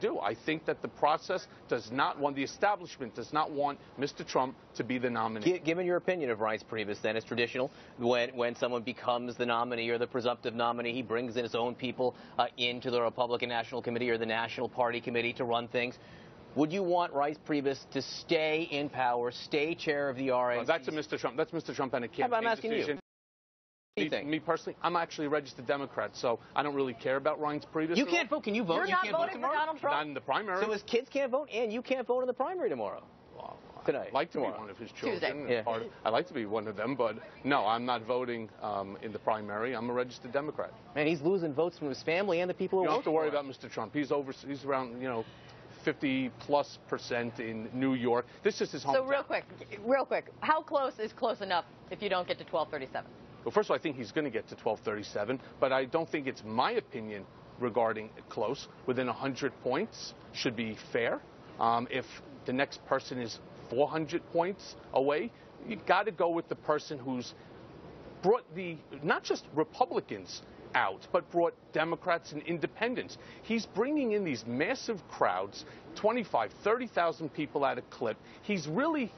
do. I think that the process does not want, the establishment does not want Mr. Trump to be the nominee. Given your opinion of Reince Priebus, then, it's traditional when someone becomes the nominee or the presumptive nominee, he brings in his own people into the Republican National Committee or the National Party Committee to run things. Would you want Reince Priebus to stay in power, stay chair of the RNC? That's Mr. Trump. That's Mr. Trump and a campaign I'm asking decision. Me personally, I'm actually a registered Democrat, so I don't really care about Reince Priebus. You can't vote. Can you vote? You're you not can't voting vote for Donald Trump? Not in the primary. So his kids can't vote, and you can't vote in the primary tomorrow. Well, Tonight. I'd like to be one of his children. Tuesday. Yeah. I'd like to be one of them, but no, I'm not voting in the primary. I'm a registered Democrat. Man, he's losing votes from his family and the people who You don't work have to worry for him. about Mr. Trump. He's around, 50+% in New York. This is his hometown. So real quick, how close is close enough if you don't get to 1237? Well, first of all, I think he's going to get to 1237, but I don't think it's my opinion regarding close. Within 100 points should be fair. If the next person is 400 points away, you've got to go with the person who's brought not just Republicans out, but brought Democrats and independents. He's bringing in these massive crowds, 25, 30,000 people at a clip. He's really,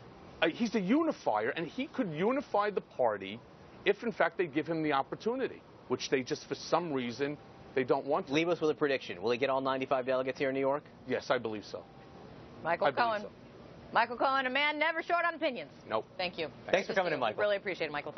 he's a unifier, and he could unify the party if, in fact, they give him the opportunity, which they just, for some reason, they don't want to. Leave us with a prediction. Will he get all 95 delegates here in New York? Yes, I believe so. Michael Cohen. So. Michael Cohen, a man never short on opinions. Nope. Thank you. Thanks for coming in, Michael. Really appreciate it, Michael.